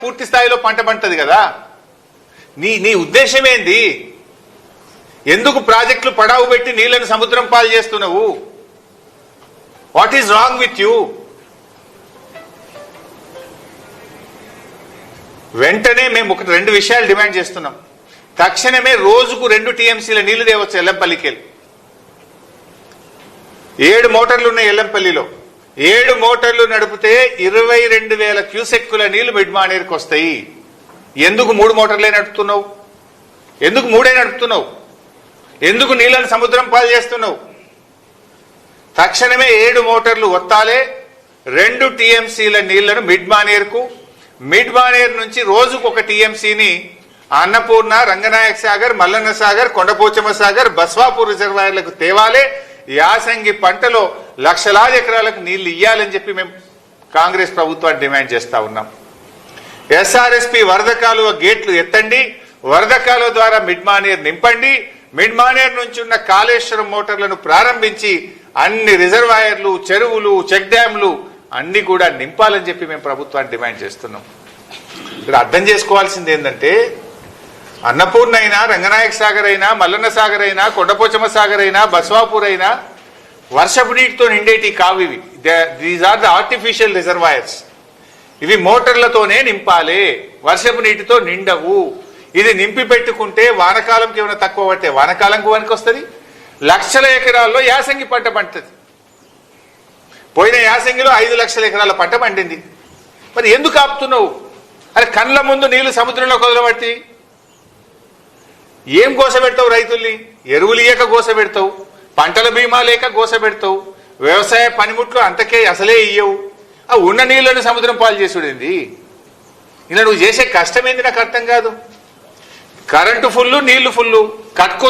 పూర్తి స్థాయిలో పంట పంటది కదా. నీ ఉద్దేశం ఏంది? ఎందుకు ప్రాజెక్టులు పడావు పెట్టి నీళ్లను సముద్రం పాలు చేస్తున్నావు? What is wrong with you? వెంటనే మేము రెండు విషయాలు డిమాండ్ చేస్తున్నాం. తక్షణమే రోజుకు 2 టీఎంసీల నీళ్లు తేవచ్చు ఎల్లంపల్లికి. 7 మోటార్లు ఉన్నాయి ఎల్లంపల్లిలో. 7 మోటార్లు నడిపితే 22,000 క్యూసెక్కుల నీళ్లు మిడ్మానేరుకు వస్తాయి. ఎందుకు 3 మోటార్లే నడుపుతున్నావు? ఎందుకు 3 నడుపుతున్నావు? ఎందుకు నీళ్లను సముద్రం పాలు చేస్తున్నావు? తక్షణమే 7 మోటార్లు వత్తాలే. 2 టీఎంసీల నీళ్లను మిడ్మానేరుకు, మిడ్మానేరు నుంచి రోజుకు 1 టీఎంసీని అన్నపూర్ణ, రంగనాయక సాగర్, మల్లన్న సాగర్, కొండపోచమ్మ సాగర్, బస్వాపూర్ రిజర్వాయర్లకు తేవాలే. యాసంగి పంటలో లక్షలాది ఎకరాలకు నీళ్లు ఇయ్యాలని చెప్పి మేము కాంగ్రెస్ ప్రభుత్వాన్ని డిమాండ్ చేస్తా ఉన్నాం. ఎస్ఆర్ఎస్పి వరద కాలువ గేట్లు ఎత్తండి, వరద కాలువ ద్వారా మిడ్మానేర్ నింపండి. మిడ్మానేర్ నుంచి ఉన్న కాళేశ్వరం మోటార్లను ప్రారంభించి అన్ని రిజర్వాయర్లు, చెరువులు, చెక్ డ్యాంలు అన్ని కూడా నింపాలని చెప్పి మేము ప్రభుత్వాన్ని డిమాండ్ చేస్తున్నాం. ఇక్కడ అర్థం చేసుకోవాల్సింది ఏంటంటే, అన్నపూర్ణ అయినా, రంగనాయక సాగర్ అయినా, మల్లన్న సాగర్ అయినా, కొండపోచమ్మ సాగర్ అయినా, బస్వాపూర్ అయినా వర్షపు నీటితో నిండేటి కావు ఇవి. These are the artificial reservoirs. ఇవి మోటార్లతోనే నింపాలి, వర్షపు నీటితో నిండవు. ఇది నింపి పెట్టుకుంటే వానకాలంకి ఏమైనా తక్కువ పడితే వానకాలంకు వనికి వస్తుంది. లక్షల ఎకరాల్లో యాసంగి పంట పండుతుంది. పోయిన యాసంగిలో 5 లక్షల ఎకరాల పంట పండింది. మరి ఎందుకు ఆపుతున్నావు? అరే కళ్ళ ముందు నీళ్లు సముద్రంలో కొదలబట్టి ఏం గోసపెడతావు? రైతుల్ని ఎరువులు ఇయ్యక గోసపెడతావు, పంటల బీమా లేక గోసపెడతావు, వ్యవసాయ పనిముట్లు అంతకే అసలే ఇయ్యవు. ఆ ఉన్న నీళ్లను సముద్రం పాలు చేసుడేంది? ఇలా నువ్వు చేసే కష్టమేంది నాకు అర్థం కాదు. కరెంటు ఫుల్లు, నీళ్లు ఫుల్లు, కట్టుకో